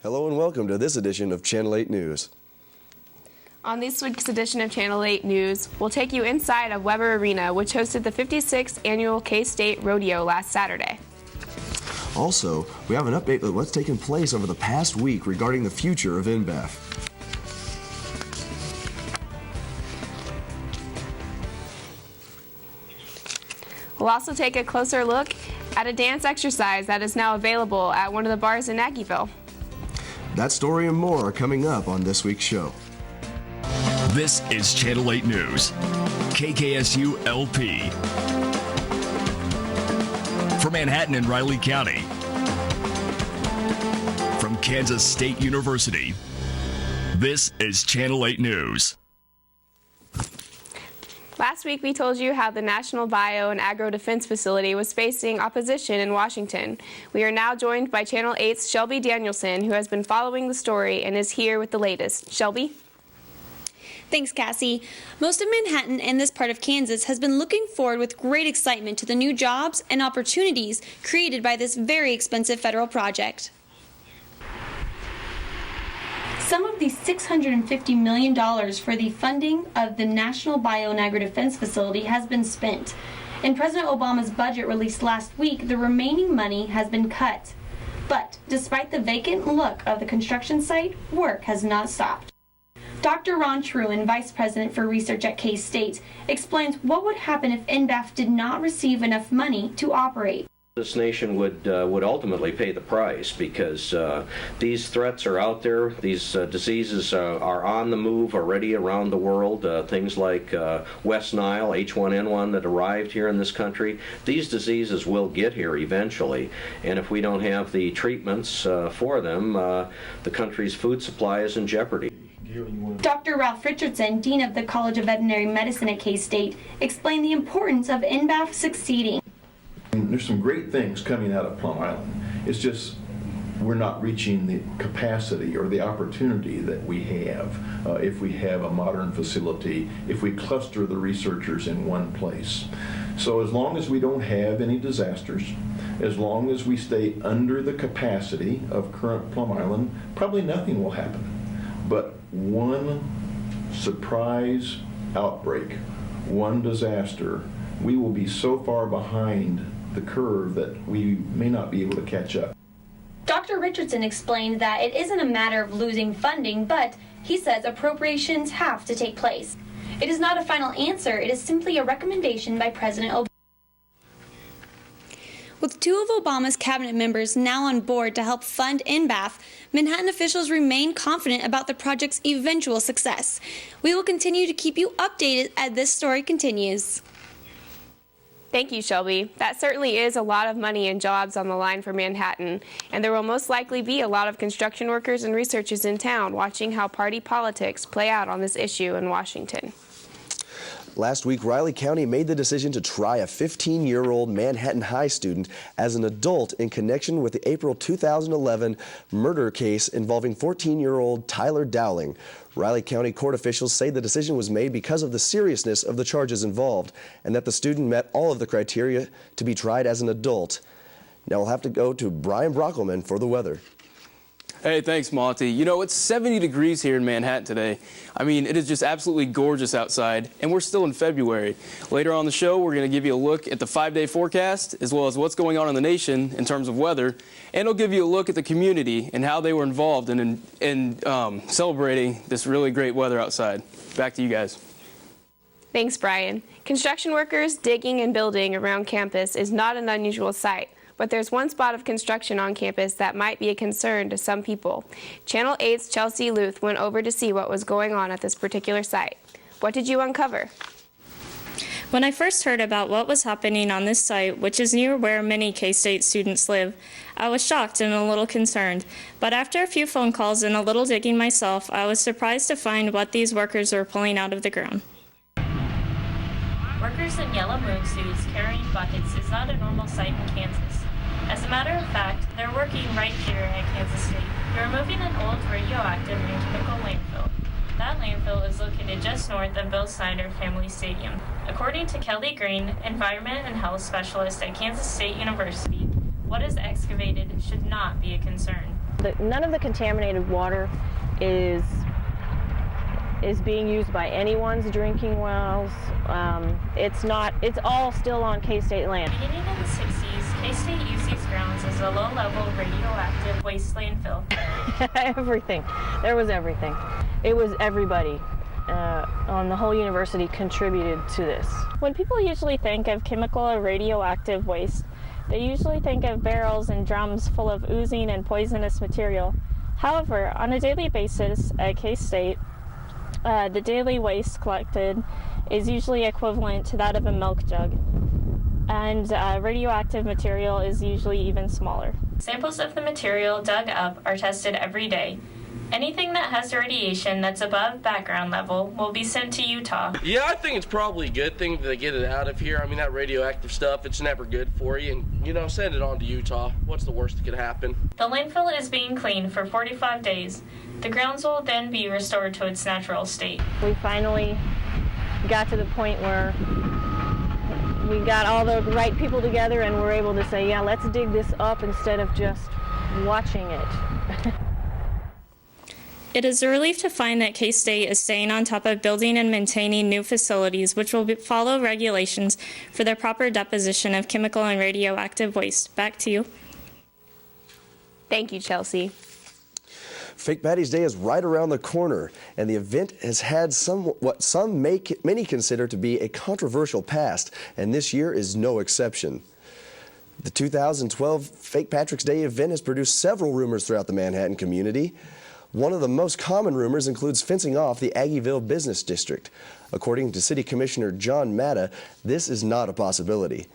Hello and welcome to this edition of Channel 8 News. On this week's edition of Channel 8 News, we'll take you inside of Weber Arena, which hosted the 56th annual K-State Rodeo last Saturday. Also, we have an update of what's taken place over the past week regarding the future of NBAF. We'll also take a closer look at a dance exercise that is now available at one of the bars in Aggieville. That story and more are coming up on this week's show. This is Channel 8 News, KKSU LP. For Manhattan and Riley County, from Kansas State University, this is Channel 8 News. Last week we told you how the National Bio and Agro Defense Facility was facing opposition in Washington. We are now joined by Channel 8's Shelby Danielson, who has been following the story and is here with the latest. Shelby? Thanks, Cassie. Most of Manhattan and this part of Kansas has been looking forward with great excitement to the new jobs and opportunities created by this very expensive federal project. Some of the $650 million for the funding of the National Bio and Agro Defense Facility has been spent. In President Obama's budget released last week, the remaining money has been cut. But despite the vacant look of the construction site, work has not stopped. Dr. Ron Truen, Vice President for Research at K-State, explains what would happen if NBAF did not receive enough money to operate. This nation would ultimately pay the price because these threats are out there. These diseases are on the move already around the world. Things like West Nile, H1N1 that arrived here in this country. These diseases will get here eventually, and if we don't have the treatments for them, the country's food supply is in jeopardy. Dr. Ralph Richardson, Dean of the College of Veterinary Medicine at K-State, explained the importance of NBAF succeeding. There's some great things coming out of Plum Island. It's just we're not reaching the capacity or the opportunity that we have if we have a modern facility, if we cluster the researchers in one place. So as long as we don't have any disasters, as long as we stay under the capacity of current Plum Island, probably nothing will happen. But one surprise outbreak, one disaster, we will be so far behind the curve that we may not be able to catch up. Dr. Richardson explained that it isn't a matter of losing funding, but he says appropriations have to take place. It is not a final answer, it is simply a recommendation by President Obama. With two of Obama's cabinet members now on board to help fund NBAF, Manhattan officials remain confident about the project's eventual success. We will continue to keep you updated as this story continues. Thank you, Shelby. That certainly is a lot of money and jobs on the line for Manhattan, and there will most likely be a lot of construction workers and researchers in town watching how party politics play out on this issue in Washington. Last week, Riley County made the decision to try a 15-year-old Manhattan High student as an adult in connection with the April 2011 murder case involving 14-year-old Tyler Dowling. Riley County court officials say the decision was made because of the seriousness of the charges involved and that the student met all of the criteria to be tried as an adult. Now we'll have to go to Brian Brockelman for the weather. Hey, thanks, Monty. You know, it's 70 degrees here in Manhattan today. I mean, it is just absolutely gorgeous outside, and we're still in February. Later on the show, we're going to give you a look at the 5-day forecast, as well as what's going on in the nation in terms of weather, and it'll give you a look at the community and how they were involved in celebrating this really great weather outside. Back to you guys. Thanks, Brian. Construction workers digging and building around campus is not an unusual sight. But there's one spot of construction on campus that might be a concern to some people. Channel 8's Chelsea Luth went over to see what was going on at this particular site. What did you uncover? When I first heard about what was happening on this site, which is near where many K-State students live, I was shocked and a little concerned. But after a few phone calls and a little digging myself, I was surprised to find what these workers were pulling out of the ground. Workers in yellow moon suits carrying buckets is not a normal sight in Kansas. As a matter of fact, they're working right here at Kansas State. They're removing an old radioactive and chemical landfill. That landfill is located just north of Bill Snyder Family Stadium. According to Kelly Green, Environment and Health Specialist at Kansas State University, what is excavated should not be a concern. None of the contaminated water is being used by anyone's drinking wells. It's all still on K-State land. Beginning in the 60s, K-State used these grounds as a low-level radioactive waste landfill. Everything. There was everything. It was everybody on the whole university contributed to this. When people usually think of chemical or radioactive waste, they usually think of barrels and drums full of oozing and poisonous material. However, on a daily basis at K-State, the daily waste collected is usually equivalent to that of a milk jug, and radioactive material is usually even smaller. Samples of the material dug up are tested every day. Anything that has radiation that's above background level will be sent to Utah. Yeah, I think it's probably a good thing to get it out of here. I mean, that radioactive stuff, it's never good for you. And, send it on to Utah. What's the worst that could happen? The landfill is being cleaned for 45 days. The grounds will then be restored to its natural state. We finally got to the point where we got all the right people together and we're able to say, yeah, let's dig this up instead of just watching it. It is a relief to find that K-State is staying on top of building and maintaining new facilities which will follow regulations for the proper deposition of chemical and radioactive waste. Back to you. Thank you, Chelsea. Fake Patty's Day is right around the corner, and the event has had many consider to be a controversial past, and this year is no exception. The 2012 Fake Patrick's Day event has produced several rumors throughout the Manhattan community. One of the most common rumors includes fencing off the Aggieville Business District. According to City Commissioner John Matta, this is not a possibility.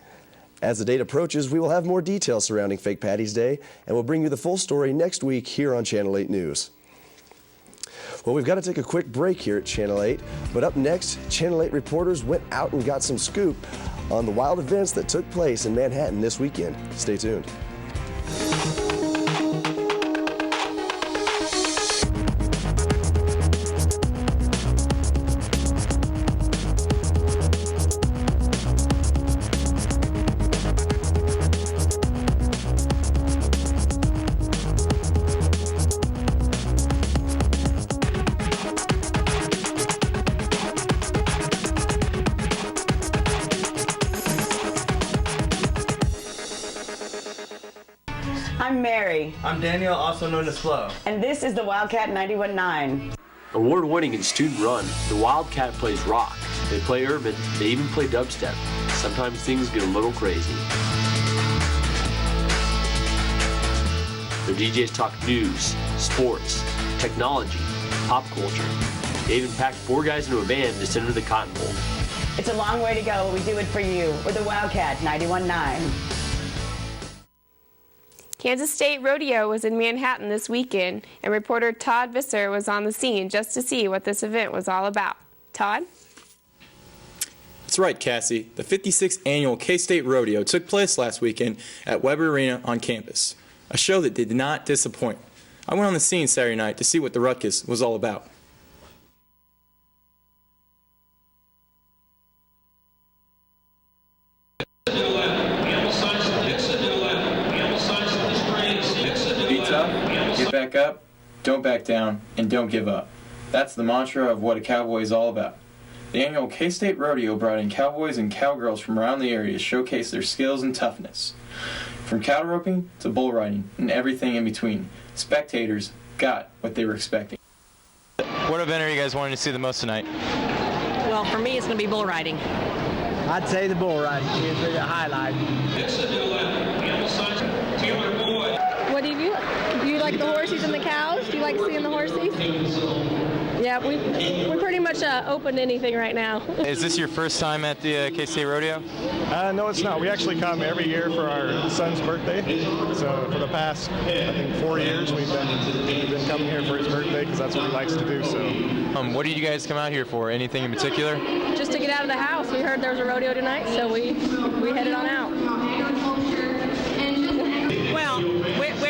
As the date approaches, we will have more details surrounding Fake Patty's Day, and we'll bring you the full story next week here on Channel 8 News. Well, we've got to take a quick break here at Channel 8, but up next, Channel 8 reporters went out and got some scoop on the wild events that took place in Manhattan this weekend. Stay tuned. I'm Mary. I'm Daniel, also known as Flo. And this is the Wildcat 91.9. Award-winning and student-run, the Wildcat plays rock. They play urban, they even play dubstep. Sometimes things get a little crazy. Their DJs talk news, sports, technology, pop culture. They even packed 4 guys into a band to send to the Cotton Bowl. It's a long way to go, but we do it for you. We're the Wildcat 91.9. Kansas State Rodeo was in Manhattan this weekend, and reporter Todd Visser was on the scene just to see what this event was all about. Todd? That's right, Cassie. The 56th annual K-State Rodeo took place last weekend at Weber Arena on campus, a show that did not disappoint. I went on the scene Saturday night to see what the ruckus was all about. Get back up, don't back down, and don't give up. That's the mantra of what a cowboy is all about. The annual K-State Rodeo brought in cowboys and cowgirls from around the area to showcase their skills and toughness. From cattle roping to bull riding and everything in between, spectators got what they were expecting. What event are you guys wanting to see the most tonight? Well, for me, it's going to be bull riding. I'd say the bull riding is the highlight. What do you like the horses and the cows? Do you like seeing the horses? Yeah, we're pretty much open to anything right now. Is this your first time at the K-State Rodeo? No, it's not. We actually come every year for our son's birthday. So for the past, I think, 4 years, we've been coming here for his birthday because that's what he likes to do. So, what did you guys come out here for? Anything in particular? Just to get out of the house. We heard there was a rodeo tonight, so we headed on out. Well, we're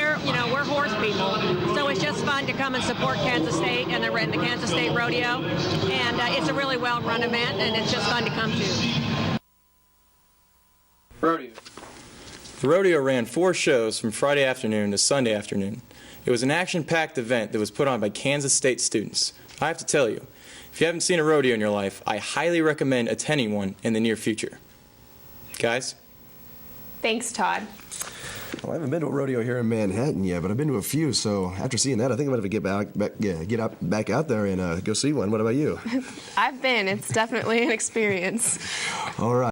horse people, so it's just fun to come and support Kansas State and the Kansas State Rodeo, and it's a really well-run event, and it's just fun to come to. Rodeo. The rodeo ran 4 shows from Friday afternoon to Sunday afternoon. It was an action-packed event that was put on by Kansas State students. I have to tell you, if you haven't seen a rodeo in your life, I highly recommend attending one in the near future. Guys? Thanks, Todd. Well, I haven't been to a rodeo here in Manhattan yet, but I've been to a few. So after seeing that, I think I'm going to get back out there and go see one. What about you? I've been. It's definitely an experience. All right.